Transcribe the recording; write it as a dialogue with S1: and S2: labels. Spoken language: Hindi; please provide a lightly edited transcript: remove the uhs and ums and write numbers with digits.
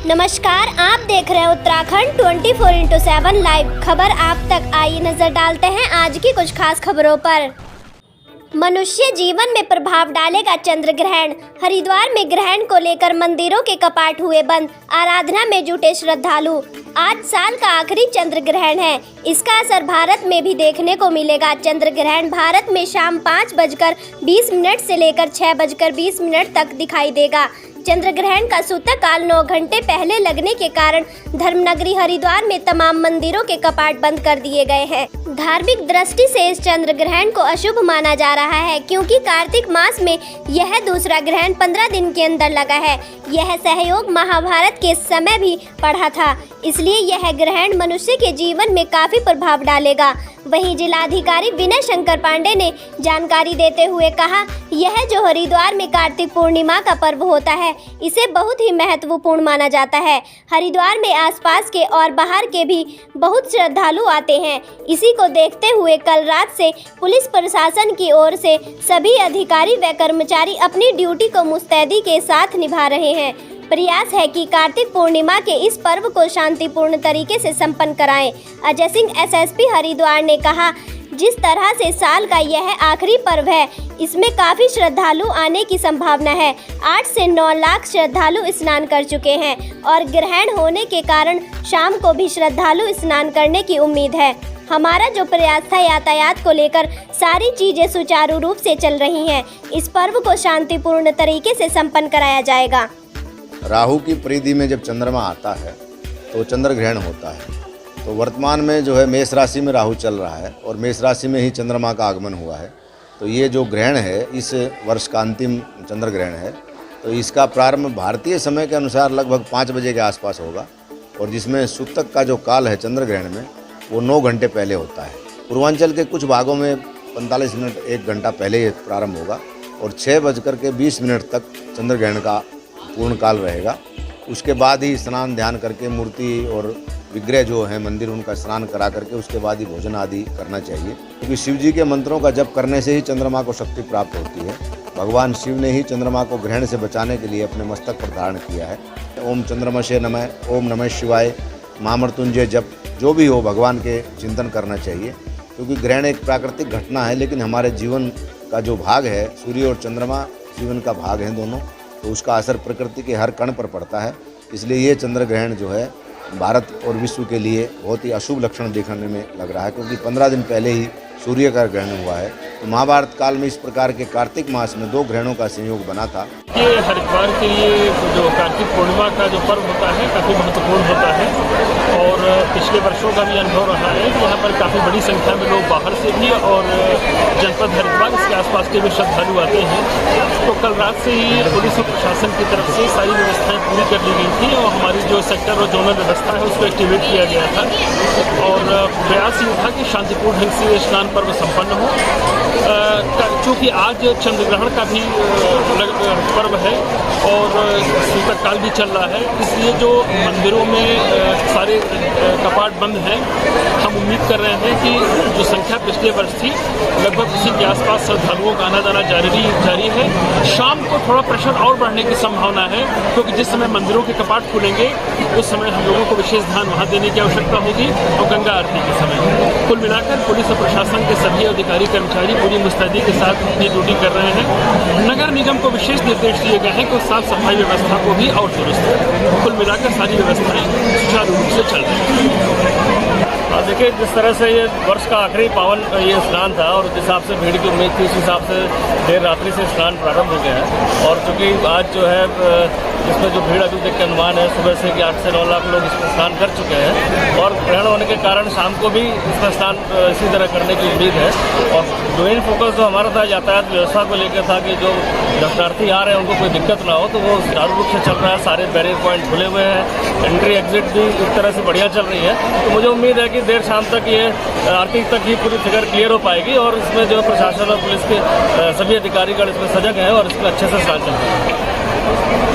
S1: नमस्कार, आप देख रहे हैं उत्तराखंड 24x7 लाइव खबर। आप तक आइए नजर डालते हैं आज की कुछ खास खबरों पर। मनुष्य जीवन में प्रभाव डालेगा चंद्र ग्रहण। हरिद्वार में ग्रहण को लेकर मंदिरों के कपाट हुए बंद, आराधना में जुटे श्रद्धालु। आज साल का आखिरी चंद्र ग्रहण है। इसका असर भारत में भी देखने को मिलेगा। चंद्र ग्रहण भारत में शाम 5:20 से लेकर 6:20 तक दिखाई देगा। चंद्र ग्रहण का सूतक काल 9 घंटे पहले लगने के कारण धर्मनगरी हरिद्वार में तमाम मंदिरों के कपाट बंद कर दिए गए हैं। धार्मिक दृष्टि से इस चंद्र ग्रहण को अशुभ माना जा रहा है, क्योंकि कार्तिक मास में यह दूसरा ग्रहण 15 दिन के अंदर लगा है। यह सहयोग महाभारत के समय भी पड़ा था, इसलिए यह ग्रहण मनुष्य के जीवन में काफी प्रभाव डालेगा। वहीं जिलाधिकारी विनय शंकर पांडे ने जानकारी देते हुए कहा, यह जो हरिद्वार में कार्तिक पूर्णिमा का पर्व होता है, इसे बहुत ही महत्वपूर्ण माना जाता है। हरिद्वार में आसपास के और बाहर के भी बहुत श्रद्धालु आते हैं। इसी को देखते हुए कल रात से पुलिस प्रशासन की ओर से सभी अधिकारी व कर्मचारी अपनी ड्यूटी को मुस्तैदी के साथ निभा रहे हैं। प्रयास है कि कार्तिक पूर्णिमा के इस पर्व को शांतिपूर्ण तरीके से संपन्न कराएं। अजय सिंह एसएसपी हरिद्वार ने कहा, जिस तरह से साल का यह आखिरी पर्व है, इसमें काफी श्रद्धालु आने की संभावना है। 8 से 9 लाख श्रद्धालु स्नान कर चुके हैं और ग्रहण होने के कारण शाम को भी श्रद्धालु स्नान करने की उम्मीद है। हमारा जो प्रयास था, यातायात को लेकर सारी चीजें सुचारू रूप से चल रही हैं। इस पर्व को शांतिपूर्ण तरीके से संपन्न कराया जाएगा।
S2: राहु की परिधि में जब चंद्रमा आता है तो चंद्र ग्रहण होता है। तो वर्तमान में जो है मेष राशि में राहु चल रहा है और मेष राशि में ही चंद्रमा का आगमन हुआ है। तो ये जो ग्रहण है इस वर्ष का अंतिम चंद्र ग्रहण है। तो इसका प्रारंभ भारतीय समय के अनुसार लगभग 5 बजे के आसपास होगा और जिसमें सूतक का जो काल है चंद्र ग्रहण में वो 9 घंटे पहले होता है। पूर्वांचल के कुछ भागों में 45 मिनट 1 घंटा पहले ये प्रारंभ होगा और 6:20 तक चंद्र ग्रहण का पूर्ण काल रहेगा। उसके बाद ही स्नान ध्यान करके मूर्ति और विग्रह जो है मंदिर उनका स्नान करा करके उसके बाद ही भोजन आदि करना चाहिए, क्योंकि शिव जी के मंत्रों का जप करने से ही चंद्रमा को शक्ति प्राप्त होती है। भगवान शिव ने ही चंद्रमा को ग्रहण से बचाने के लिए अपने मस्तक पर धारण किया है। ओम चंद्रमसे नमः, ओम नमः शिवाय, महामृत्युंजय जप जो भी हो भगवान के चिंतन करना चाहिए, क्योंकि ग्रहण एक प्राकृतिक घटना है, लेकिन हमारे जीवन का जो भाग है, सूर्य और चंद्रमा जीवन का भाग हैं दोनों, तो उसका असर प्रकृति के हर कण पर पड़ता है। इसलिए ये चंद्र ग्रहण जो है भारत और विश्व के लिए बहुत ही अशुभ लक्षण देखने में लग रहा है, क्योंकि 15 दिन पहले ही सूर्य का ग्रहण हुआ है। तो महाभारत काल में इस प्रकार के कार्तिक मास में 2 ग्रहणों का संयोग बना था।
S3: ये हरिद्वार के लिए जो कार्तिक पूर्णिमा का जो पर्व होता है काफ़ी महत्वपूर्ण होता है और पिछले वर्षों का भी अनुभव रहा है कि यहाँ पर काफ़ी बड़ी संख्या में लोग बाहर से भी और जनपद हरिद्वार इसके आसपास के भी श्रद्धालु आते हैं। तो कल रात से ही पुलिस और प्रशासन की तरफ से सारी व्यवस्थाएं पूरी कर ली गई थी और हमारी जो सेक्टर और जोनल व्यवस्था है उसको एक्टिवेट किया गया था और प्रयास ये था कि शांतिपूर्ण ढंग से स्नान पर्व संपन्न हो। चूँकि आज चंद्र ग्रहण का भी पर्व है और सूतक काल भी चल रहा है, इसलिए जो मंदिरों में सारे कपाट बंद हैं, हम उम्मीद कर रहे हैं कि जो संख्या पिछले वर्ष थी लगभग उसी के आसपास श्रद्धालुओं का आना जाना जारी है। शाम को थोड़ा प्रेशर और बढ़ने की संभावना है, क्योंकि जिस समय मंदिरों के कपाट खुलेंगे उस समय हम लोगों को विशेष ध्यान वहाँ देने की आवश्यकता होगी और गंगा आरती के समय। कुल मिलाकर पुलिस और प्रशासन के सभी अधिकारी कर्मचारी पूरी मुस्तैदी के साथ अपनी ड्यूटी कर रहे हैं। नगर निगम को विशेष निर्देश दिए गए हैं कि साफ सफाई व्यवस्था को भी और दुरुस्त है। कुल मिलाकर सारी व्यवस्थाएं सुचारू रूप से चल रही हैं।
S4: देखिए, जिस तरह से ये वर्ष का आखिरी पावन ये स्नान था और जिस हिसाब से भीड़ की उम्मीद थी उस हिसाब से देर रात्रि से स्नान प्रारंभ हो गया है और चूँकि आज जो है इसमें जो भीड़ अभी देख के अनुमान है सुबह से कि 8 से 9 लाख लोग इसमें स्नान कर चुके हैं और ग्रहण होने के कारण शाम को भी इसमें स्नान इसी तरह करने की उम्मीद है। और मेन फोकस जो हमारा था यातायात व्यवस्था को लेकर था कि जो दर्शनार्थी आ रहे हैं उनको कोई दिक्कत ना हो, तो वो सुचारू रूप से चल रहा है। सारे बैरियर पॉइंट खुले हुए हैं, एंट्री एग्जिट भी एक तरह से बढ़िया चल रही है। तो मुझे उम्मीद है कि देर शाम तक ये आरती तक ही पूरी फिगर क्लियर हो पाएगी और इसमें जो प्रशासन और पुलिस के सभी अधिकारीगण इसमें सजग हैं और इसमें अच्छे से स्नान चल रहे हैं।